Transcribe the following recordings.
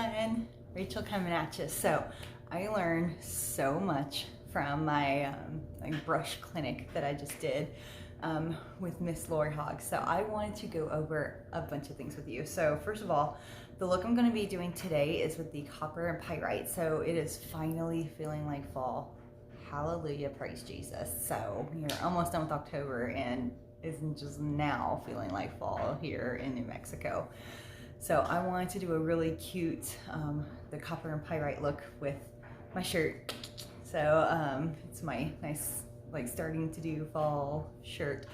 everyone, Rachel coming at you. So I learned so much from my like brush clinic that I just did with Miss Lori Hogg. So I wanted to go over a bunch of things with you. So first of all, the look I'm going to be doing today is with the copper and pyrite. So it is finally feeling like fall. Hallelujah, praise Jesus. So you're almost done with October and isn't just now feeling like fall here in New Mexico. So I wanted to do a really cute, the copper and pyrite look with my shirt. So it's my nice, like starting to do fall shirt.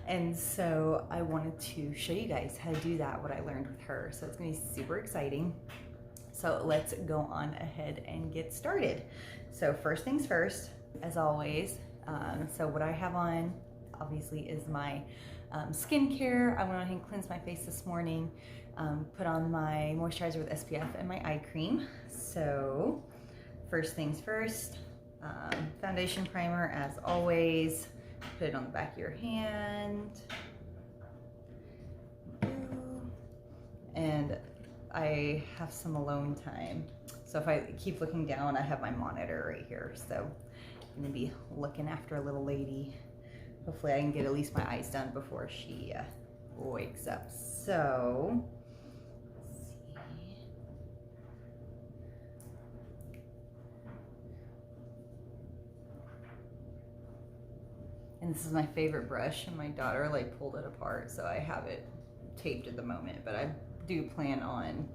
And so I wanted to show you guys how to do that, what I learned with her. So it's gonna be super exciting. So let's go on ahead and get started. So first things first, as always, so what I have on obviously is my skincare. I went ahead and cleansed my face this morning, put on my moisturizer with SPF and my eye cream. So first things first, foundation primer as always. Put it on the back of your hand. And I have some alone time. So if I keep looking down, I have my monitor right here. So I'm gonna be looking after a little lady. Hopefully I can get at least my eyes done before she wakes up. So, let's see. And this is my favorite brush, and my daughter like pulled it apart, so I have it taped at the moment, but I do plan on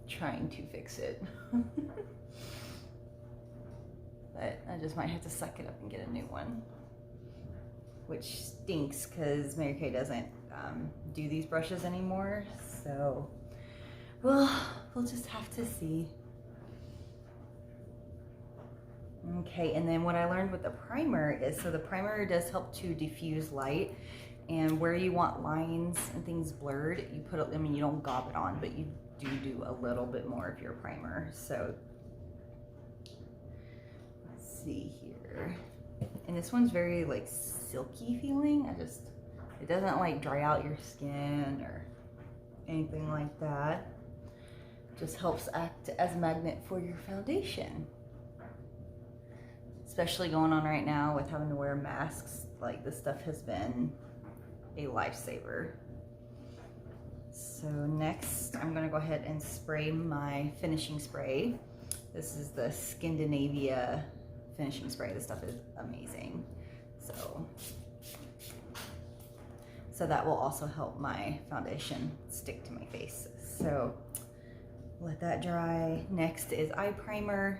trying to fix it. But I just might have to suck it up and get a new one, which stinks because Mary Kay doesn't do these brushes anymore. So we'll just have to see. Okay, and then what I learned with the primer is, so the primer does help to diffuse light, and where you want lines and things blurred, you put, I mean, you don't gob it on, but you do a little bit more of your primer. So let's see here. And this one's very like silky feeling. It doesn't like dry out your skin or anything like that. Just helps act as a magnet for your foundation. Especially going on right now with having to wear masks, like this stuff has been a lifesaver. So next, I'm gonna go ahead and spray my finishing spray. This is the Scandinavia finishing spray. This stuff is amazing. So that will also help my foundation stick to my face. So let that dry. Next is eye primer.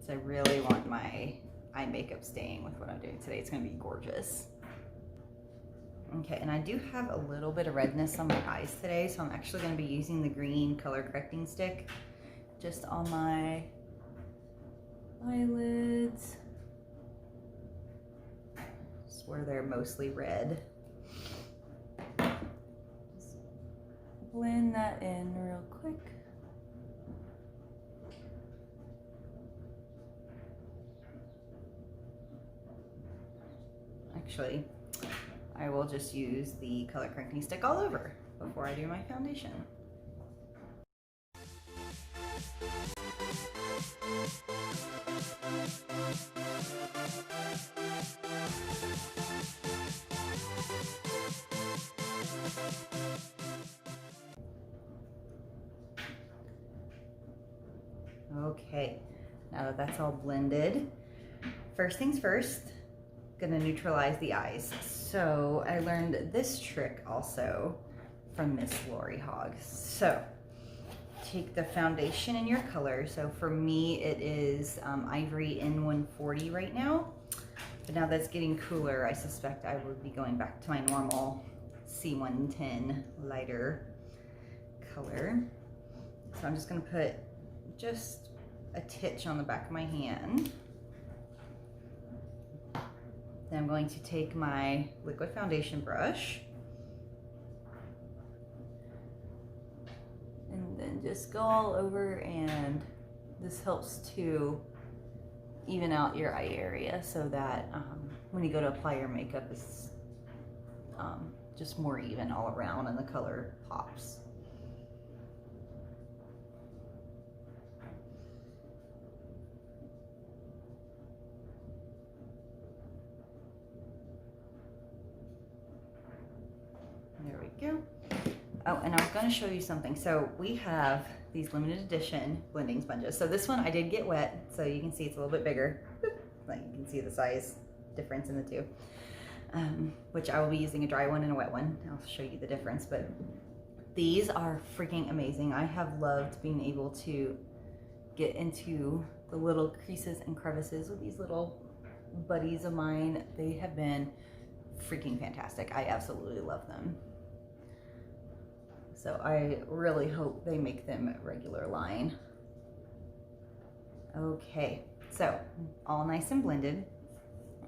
So I really want my eye makeup staying with what I'm doing today. It's gonna be gorgeous. Okay, and I do have a little bit of redness on my eyes today, so I'm actually gonna be using the green color correcting stick just on my eyelids, just where they're mostly red. Just blend that in real quick. Actually, I will just use the color correcting stick all over before I do my foundation. Okay, now that that's all blended, first things first, gonna neutralize the eyes. So I learned this trick also from Miss Lori Hogg. So take the foundation in your color. So for me, it is Ivory N140 right now. But now that's getting cooler, I suspect I would be going back to my normal C110 lighter color. So I'm just gonna put just a titch on the back of my hand. Then I'm going to take my liquid foundation brush and then just go all over, and this helps to even out your eye area so that when you go to apply your makeup, it's just more even all around and the color pops. There we go. Oh, and I was going to show you something. So we have these limited edition blending sponges. So this one I did get wet, so you can see it's a little bit bigger. Like you can see the size difference in the two. Which I will be using a dry one and a wet one. I'll show you the difference, but these are freaking amazing. I have loved being able to get into the little creases and crevices with these little buddies of mine. They have been freaking fantastic. I absolutely love them. So I really hope they make them a regular line. Okay, so all nice and blended.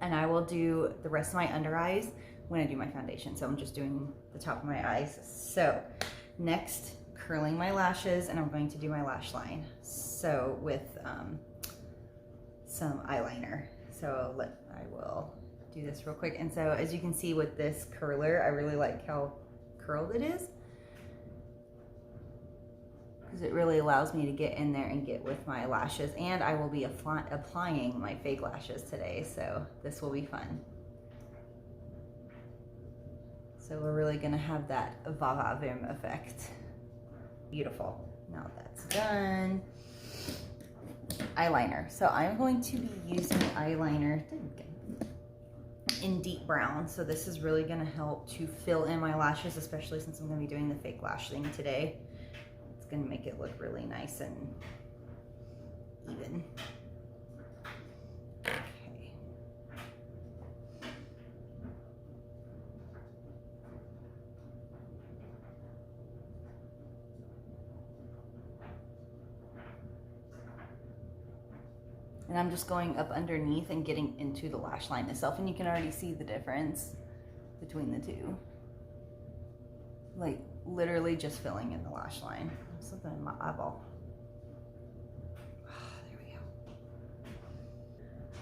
And I will do the rest of my under eyes when I do my foundation. So I'm just doing the top of my eyes. So next, curling my lashes, and I'm going to do my lash line. So with some eyeliner. So I will do this real quick. And so as you can see with this curler, I really like how curled it is, because it really allows me to get in there and get with my lashes. And I will be applying my fake lashes today, so this will be fun. So we're really gonna have that va-va vim effect. Beautiful. Now that's done. Eyeliner. So I'm going to be using eyeliner in deep brown. So this is really gonna help to fill in my lashes, especially since I'm gonna be doing the fake lash thing today. It's gonna make it look really nice and even. Okay. And I'm just going up underneath and getting into the lash line itself, and you can already see the difference between the two. Like literally just filling in the lash line. Something in my eyeball. There we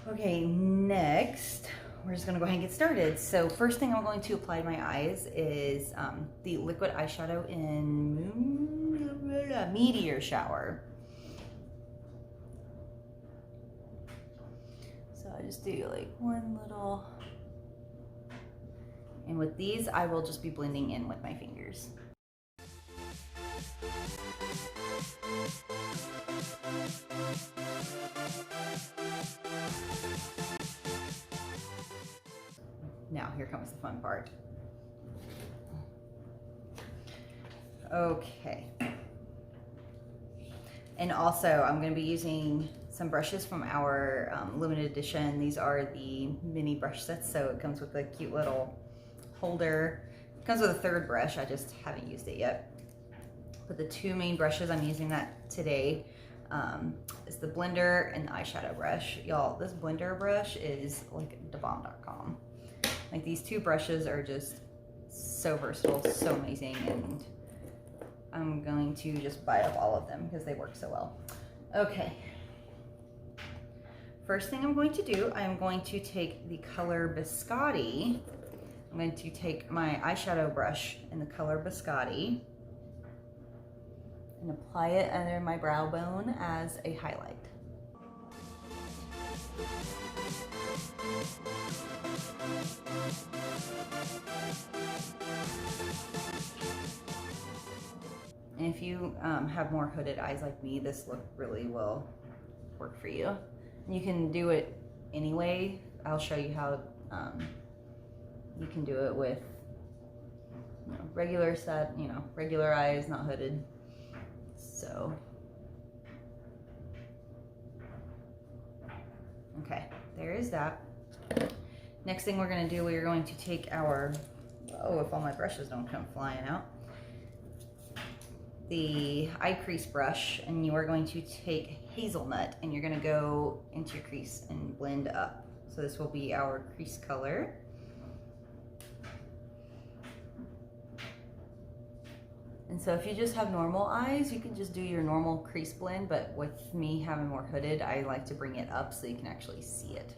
go. Okay, next we're just gonna go ahead and get started. So first thing I'm going to apply to my eyes is the liquid eyeshadow in Meteor Shower. So I just do like one little, and with these I will just be blending in with my fingers. Now here comes the fun part. Okay. And also I'm going to be using some brushes from our limited edition. These are the mini brush sets, so it comes with a cute little holder. It comes with a third brush, I just haven't used it yet. But the two main brushes I'm using that today is the blender and the eyeshadow brush. Y'all, this blender brush is like thebomb.com. Like these two brushes are just so versatile, so amazing, and I'm going to just buy up all of them because they work so well. Okay. First thing I'm going to do, I'm going to take the color Biscotti. I'm going to take my eyeshadow brush in the color Biscotti and apply it under my brow bone as a highlight. And if you have more hooded eyes like me, this look really will work for you. And you can do it anyway. I'll show you how you can do it with regular set, regular eyes, not hooded. So, okay, there is that. Next thing we're gonna do, we're going to take our, oh, if all my brushes don't come flying out, the eye crease brush, and you are going to take hazelnut and you're gonna go into your crease and blend up. So this will be our crease color. And so if you just have normal eyes, you can just do your normal crease blend, but with me having more hooded, I like to bring it up so you can actually see it.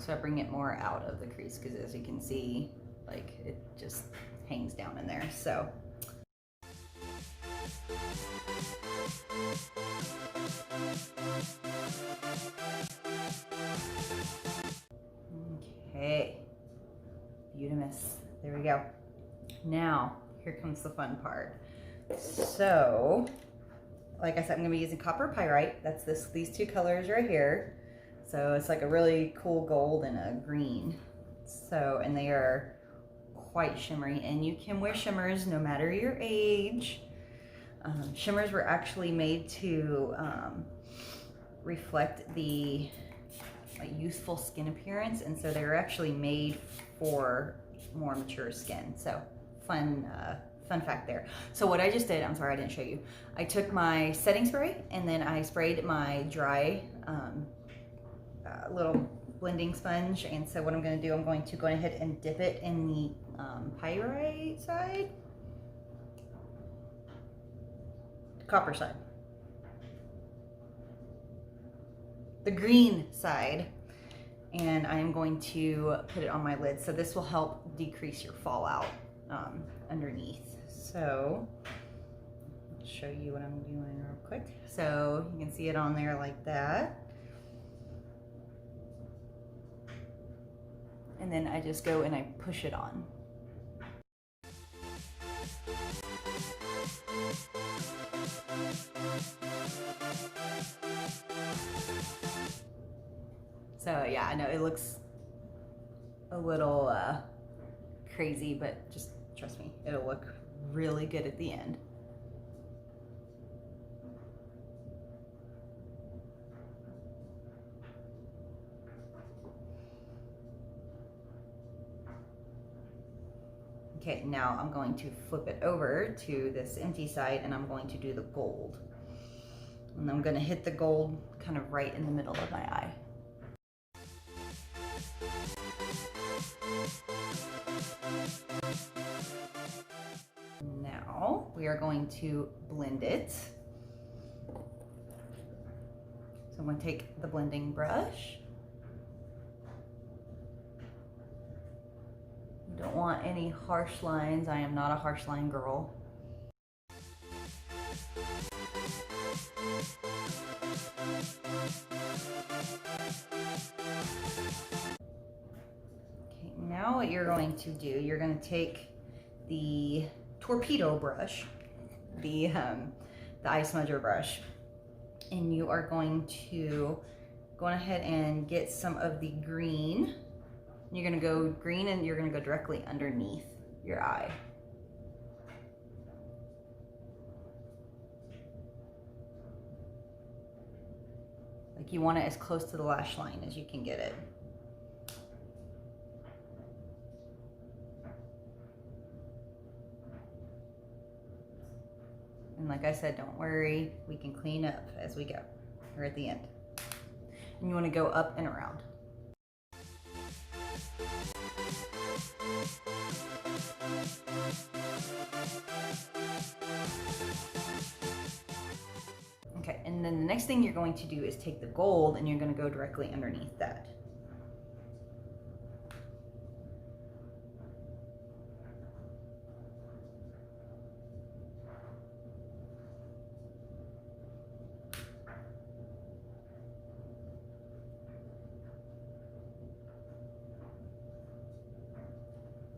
So I bring it more out of the crease because as you can see, like it just hangs down in there. So okay, beautimous. There we go. Now here comes the fun part. So like I said, I'm gonna be using copper pyrite. That's these two colors right here. So it's like a really cool gold and a green. So, and they are quite shimmery, and you can wear shimmers no matter your age. Shimmers were actually made to reflect the youthful skin appearance, and so they were actually made for more mature skin. So fun fact there. So what I just did, I'm sorry I didn't show you, I took my setting spray and then I sprayed my dry little blending sponge, and so what I'm going to do, I'm going to go ahead and dip it in the pyrite side, copper side, the green side, and I am going to put it on my lid. So this will help decrease your fallout underneath. So I'll show you what I'm doing real quick. So you can see it on there like that. And then I just go and I push it on. So yeah, I know it looks a little crazy, but just trust me, it'll look really good at the end. Okay, now I'm going to flip it over to this empty side and I'm going to do the gold. And I'm going to hit the gold kind of right in the middle of my eye. Now we are going to blend it. So I'm going to take the blending brush. Don't want any harsh lines. I am not a harsh line girl. Okay, now what you're going to do, you're going to take the torpedo brush, the eye smudger brush, and you are going to go ahead and get some of the green. You're gonna go green and you're gonna go directly underneath your eye. Like you want it as close to the lash line as you can get it. And like I said, don't worry, we can clean up as we go, or at the end. And you wanna go up and around. Okay, and then the next thing you're going to do is take the gold and you're going to go directly underneath that.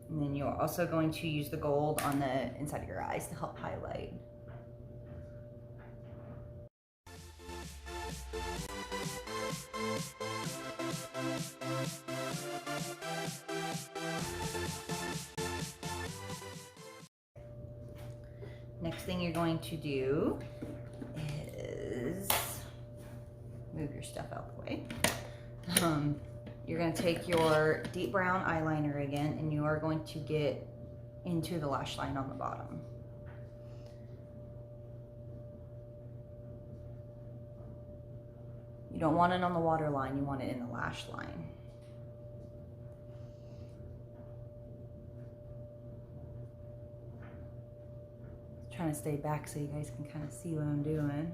And then you're also going to use the gold on the inside of your eyes to help highlight. Next thing you're going to do is move your stuff out the way. You're going to take your deep brown eyeliner again, and you are going to get into the lash line on the bottom. You don't want it on the water line, you want it in the lash line. Trying to stay back so you guys can kind of see what I'm doing.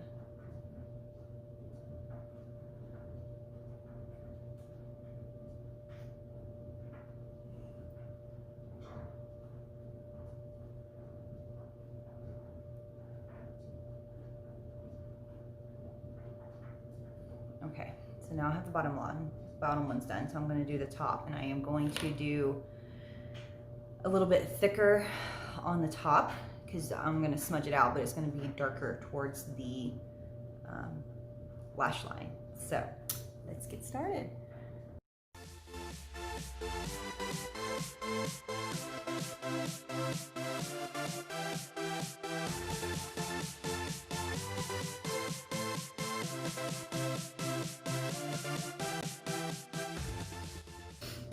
So now I have the bottom one's done. So I'm going to do the top, and I am going to do a little bit thicker on the top because I'm going to smudge it out, but it's going to be darker towards the lash line. So let's get started.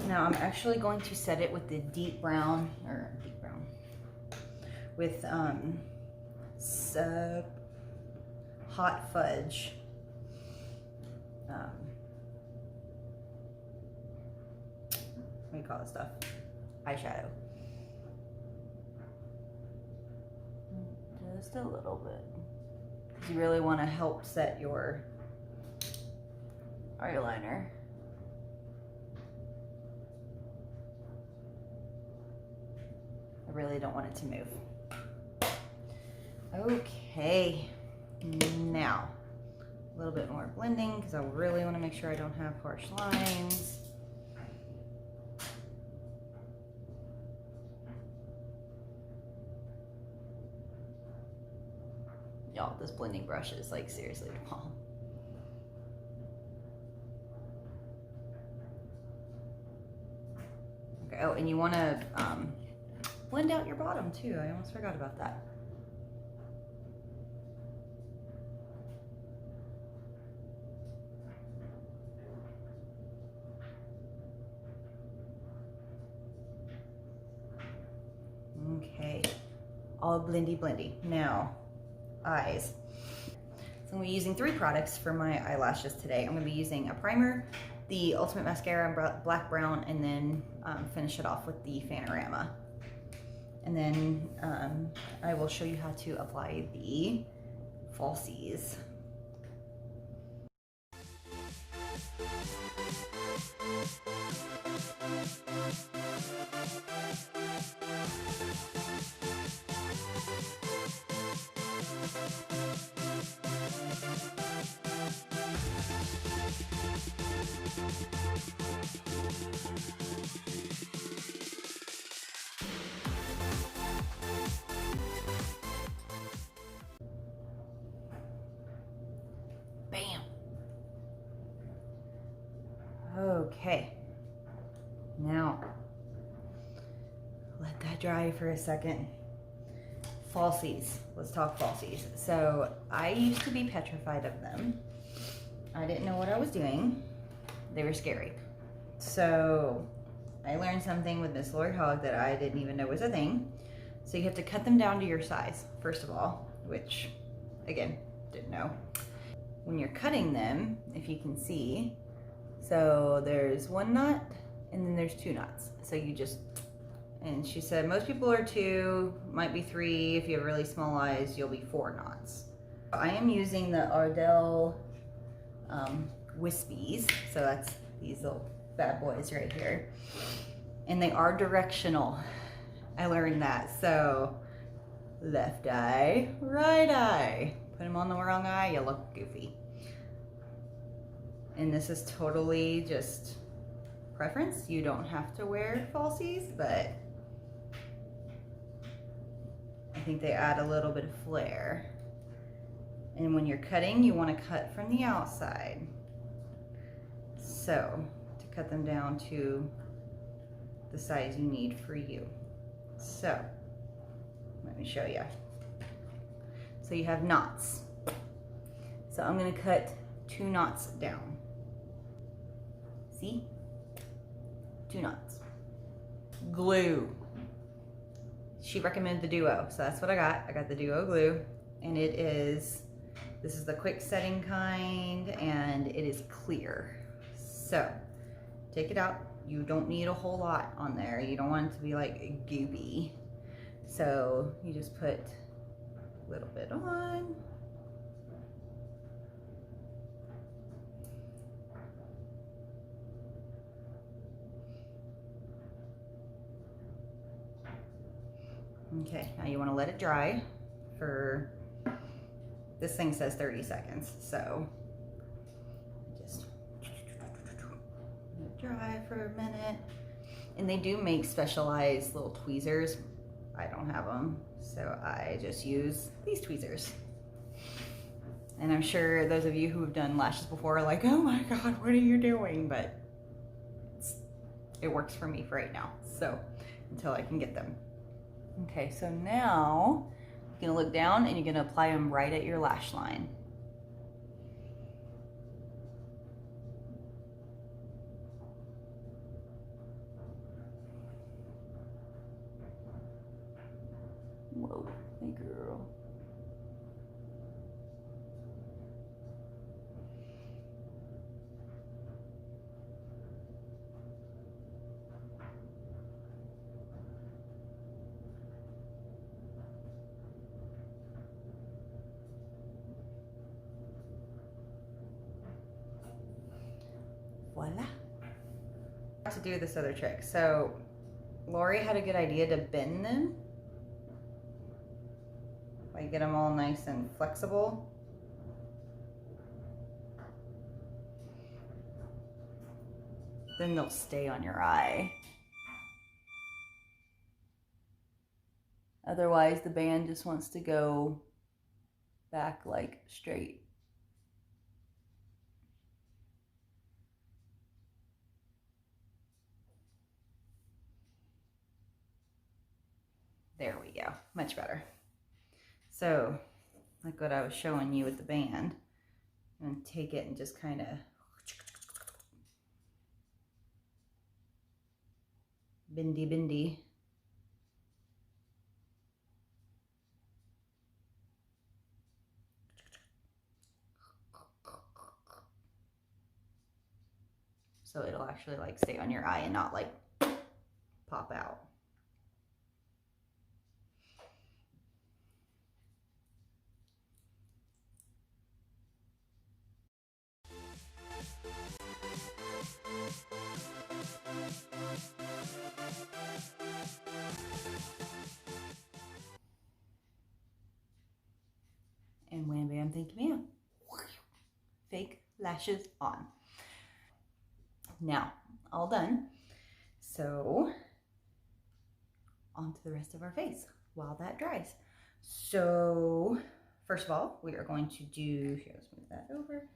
Now I'm actually going to set it with the with hot fudge. What do you call this stuff? Eyeshadow. Just a little bit. Because you really want to help set your eyeliner. I really don't want it to move. Okay, now a little bit more blending because I really want to make sure I don't have harsh lines. Y'all, this blending brush is like seriously bomb. Okay, oh, and you want to blend out your bottom too. I almost forgot about that. Okay, all blendy blendy. Now, eyes. So I'm going to be using 3 products for my eyelashes today. I'm going to be using a primer, the Ultimate Mascara Black Brown, and then finish it off with the Fanorama. And then I will show you how to apply the falsies. Bam. Okay. Now, let that dry for a second. Falsies. Let's talk falsies. So I used to be petrified of them. I didn't know what I was doing. They were scary. So I learned something with Miss Lori Hogg that I didn't even know was a thing. So you have to cut them down to your size, first of all, which, again, didn't know. When you're cutting them, if you can see, so there's 1 knot and then there's 2 knots. So you just, and she said most people are 2, might be 3. If you have really small eyes, you'll be 4 knots. I am using the Ardell Wispies. So that's these little bad boys right here. And they are directional. I learned that. So left eye, right eye. Put them on the wrong eye, you look goofy. And this is totally just preference. You don't have to wear falsies, but I think they add a little bit of flair. And when you're cutting, you want to cut from the outside. So to cut them down to the size you need for you. So let me show you. So you have knots. So I'm going to cut 2 knots down. See? 2 knots. Glue. She recommended the Duo, so that's what I got. I got the Duo glue, and it is, this is the quick setting kind, and it is clear. So take it out. You don't need a whole lot on there. You don't want it to be like goopy. So you just put a little bit on. Okay, now you want to let it dry for, this thing says 30 seconds, so just dry for a minute. And they do make specialized little tweezers. I don't have them, so I just use these tweezers. And I'm sure those of you who have done lashes before are like, oh my God, what are you doing? But it works for me for right now, so until I can get them. Okay, so now you're gonna look down and you're gonna apply them right at your lash line. Whoa, hey girl. Voila. To do this other trick. So Lori had a good idea to bend them. Like get them all nice and flexible. Then they'll stay on your eye. Otherwise the band just wants to go back like straight. There we go, much better. So, like what I was showing you with the band, and take it and just kind of bendy. So it'll actually like stay on your eye and not like pop out. And wham bam, thank you ma'am. Fake lashes on. Now, all done. So, on to the rest of our face while that dries. So, first of all, we are going to do, here, let's move that over.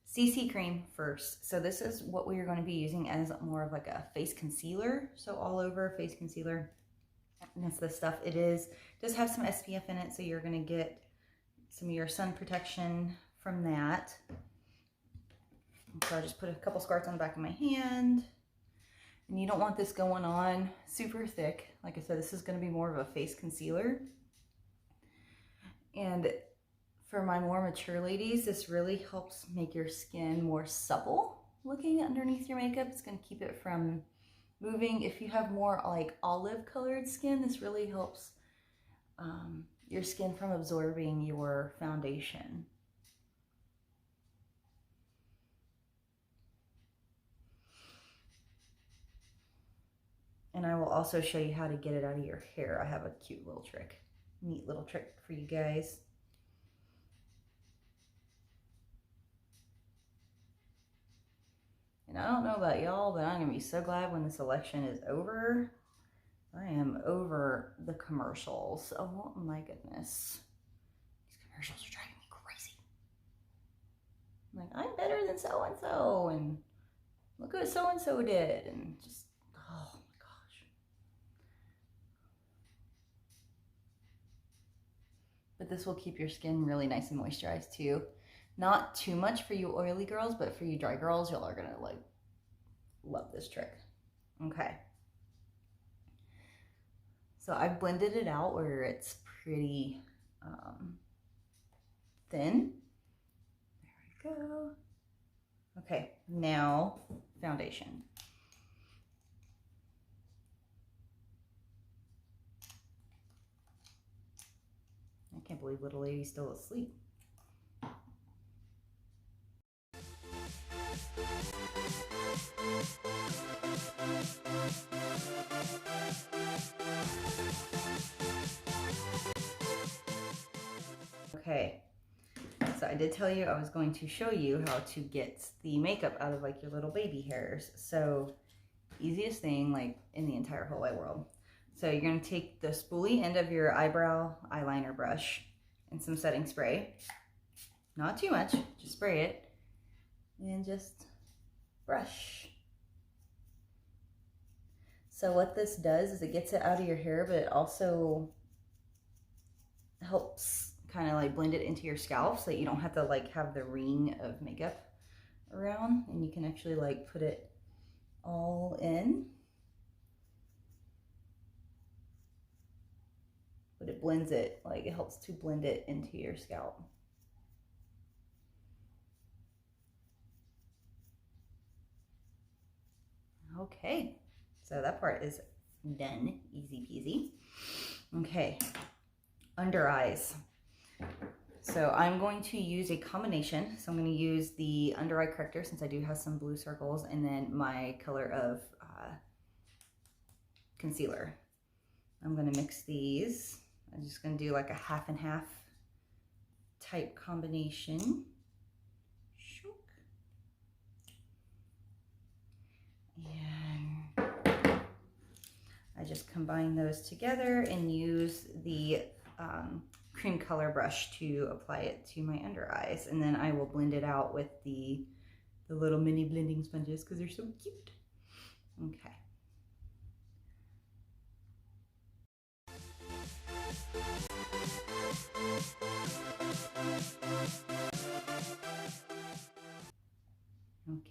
CC cream first. So this is what we are going to be using as more of like a face concealer. So all over face concealer. And that's the stuff it is. It does have some SPF in it, so you're going to get some of your sun protection from that. So I just put a couple squirts on the back of my hand. And you don't want this going on super thick. Like I said, this is going to be more of a face concealer. And for my more mature ladies, this really helps make your skin more supple looking underneath your makeup. It's going to keep it from moving. If you have more like olive colored skin, this really helps your skin from absorbing your foundation. And I will also show you how to get it out of your hair. I have a cute little trick, neat little trick for you guys. And I don't know about y'all, but I'm gonna be so glad when this election is over. I am over the commercials. Oh my goodness. These commercials are driving me crazy. I'm like, I'm better than so-and-so, and look what so-and-so did, and just, oh my gosh. But this will keep your skin really nice and moisturized too. Not too much for you oily girls, but for you dry girls, y'all are gonna like love this trick. Okay. So I've blended it out where it's pretty thin. There we go. Okay, now foundation. I can't believe little lady's still asleep. Okay, So I did tell you I was going to show you how to get the makeup out of like your little baby hairs. So easiest thing like in the entire whole wide world. So you're going to take the spoolie end of your eyebrow eyeliner brush and some setting spray. Not too much, just spray it and just brush. So what this does is it gets it out of your hair, but it also helps kind of like blend it into your scalp so that you don't have to like have the ring of makeup around, and you can actually like put it all in. But it blends it, like it helps to blend it into your scalp. Okay, so that part is done, easy peasy. Okay, under eyes. So I'm going to use a combination. So I'm going to use the under eye corrector since I do have some blue circles, and then my color of concealer. I'm going to mix these. I'm just going to do like a half and half type combination. And I just combine those together and use the cream color brush to apply it to my under eyes, and then I will blend it out with the little mini blending sponges because they're so cute. Okay.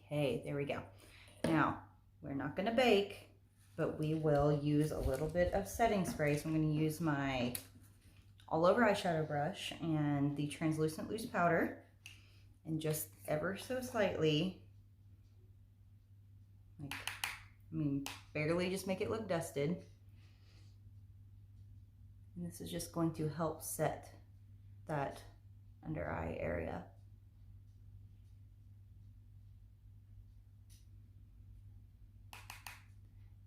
Okay, there we go. Now, we're not going to bake, but we will use a little bit of setting spray. So I'm going to use my all over eyeshadow brush and the translucent loose powder, and just ever so slightly, like, I mean, barely, just make it look dusted. And this is just going to help set that under eye area.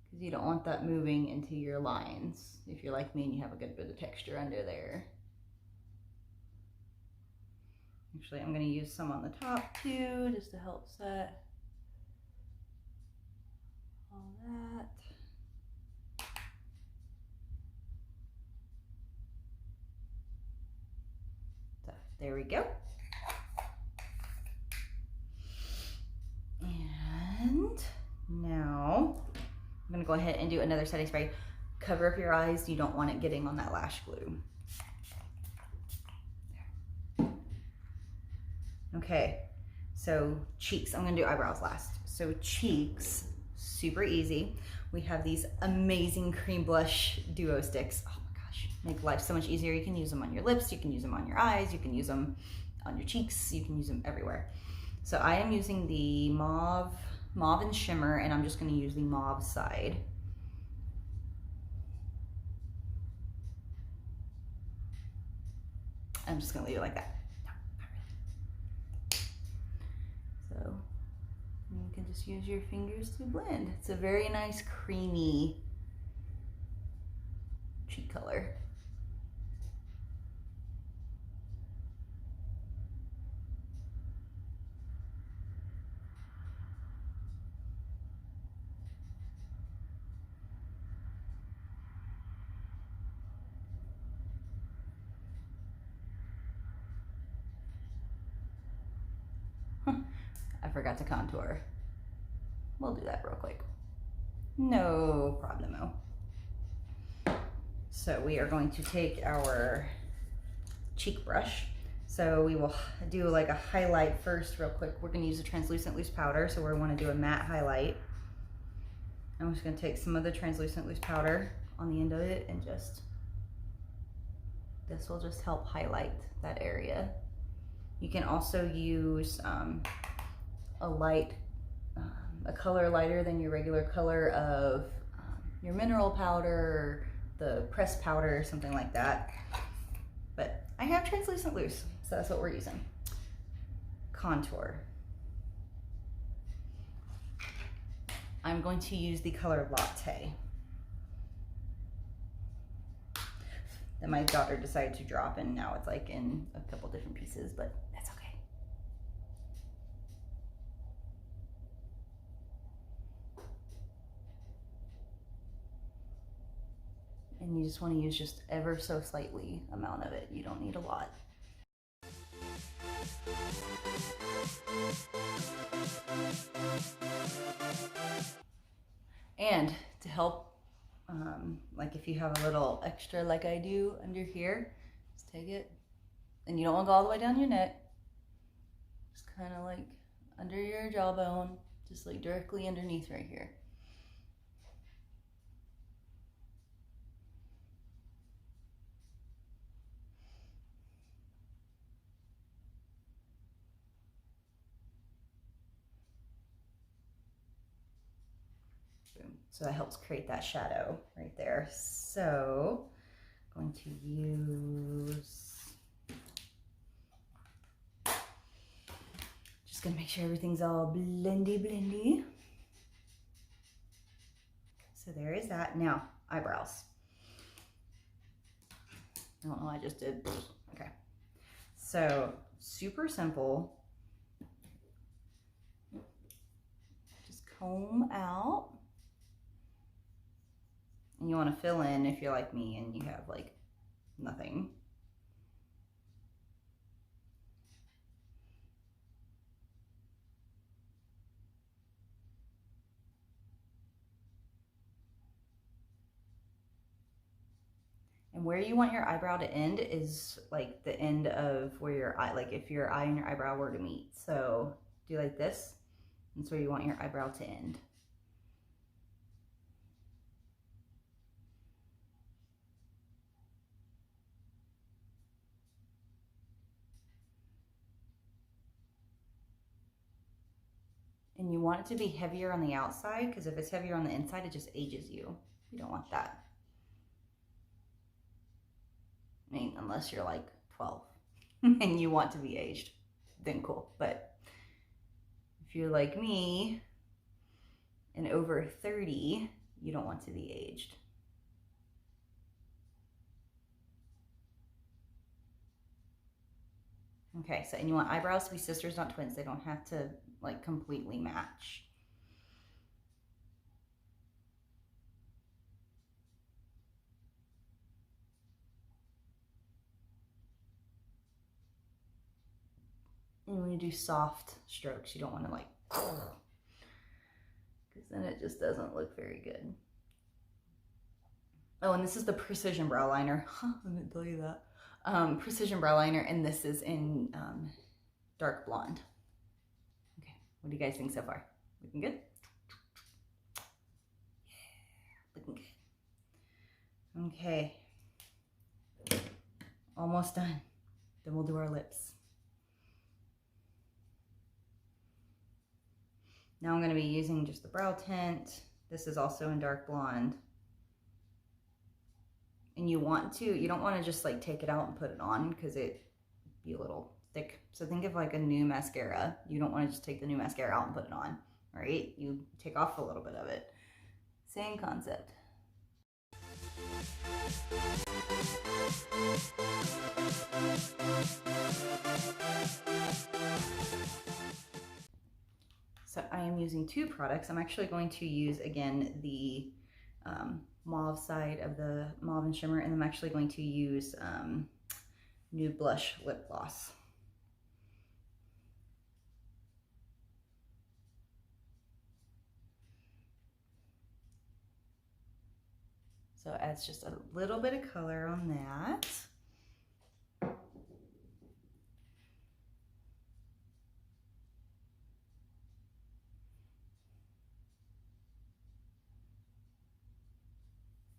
Because you don't want that moving into your lines if you're like me and you have a good bit of texture under there. Actually, I'm going to use some on the top too, just to help set all that. So there we go. And now I'm gonna go ahead and do another setting spray. Cover up your eyes. You don't want it getting on that lash glue. There. Okay, so cheeks. I'm gonna do eyebrows last. So cheeks, super easy. We have these amazing cream blush duo sticks. Oh my gosh, make life so much easier. You can use them on your lips, you can use them on your eyes, you can use them on your cheeks, you can use them everywhere. So I am using the mauve and shimmer, and I'm just going to use the mauve side. I'm just going to leave it like that. No, not really. So you can just use your fingers to blend. It's a very nice creamy cheek color. I forgot to contour. We'll do that real quick. No problemo. So we are going to take our cheek brush. So we will do like a highlight first real quick. We're going to use a translucent loose powder. So we want to do a matte highlight. I'm just going to take some of the translucent loose powder on the end of it and just, this will just help highlight that area. You can also use a light, a color lighter than your regular color of your mineral powder, the pressed powder, something like that. But I have translucent loose, so that's what we're using. Contour. I'm going to use the color Latte that my daughter decided to drop, and now it's like in a couple different pieces, but that's okay. And you just want to use just ever so slightly amount of it. You don't need a lot. And to help, like if you have a little extra like I do under here, just take it, and you don't want to go all the way down your neck, just kind of like under your jawbone, just like directly underneath right here. So that helps create that shadow right there. So I'm going to use, just gonna make sure everything's all blendy. So there is that. Now, eyebrows. I don't know what I just did. Okay. So super simple. Just comb out. And you want to fill in if you're like me and you have like nothing. And where you want your eyebrow to end is like the end of where your eye, like if your eye and your eyebrow were to meet. So do like this. That's where you want your eyebrow to end. And you want it to be heavier on the outside, because if it's heavier on the inside, it just ages you. You don't want that. I mean, unless you're like 12 and you want to be aged, then cool. But if you're like me and over 30, you don't want to be aged. Okay, so and you want eyebrows to be sisters, not twins. They don't have to like completely match. And when you do soft strokes, you don't want to like, because then it just doesn't look very good. Oh, and this is the Precision Brow Liner. I didn't tell you that. Precision Brow Liner, and this is in dark blonde. Okay, what do you guys think so far? Looking good? Yeah, looking good. Okay, almost done. Then we'll do our lips. Now I'm going to be using just the brow tint. This is also in dark blonde. And you don't want to just like take it out and put it on, because it'd be a little thick. So think of like a new mascara. You don't want to just take the new mascara out and put it on, right? You take off a little bit of it. Same concept. So I am using two products. I'm actually going to use, again, the mauve side of the Mauve and Shimmer, and I'm actually going to use Nude Blush Lip Gloss. So it adds just a little bit of color on that.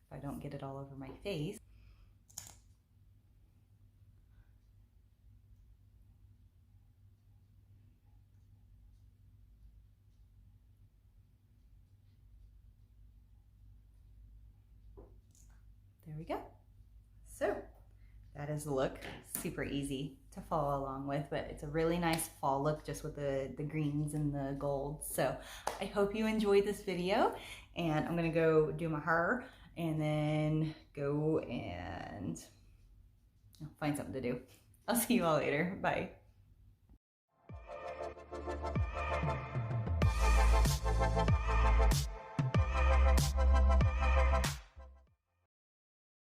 If I don't get it all over my face. There we go. So that is the look. Super easy to follow along with, but it's a really nice fall look just with the greens and the gold. So I hope you enjoyed this video, and I'm gonna go do my hair and then go and find something to do. I'll see you all later. Bye.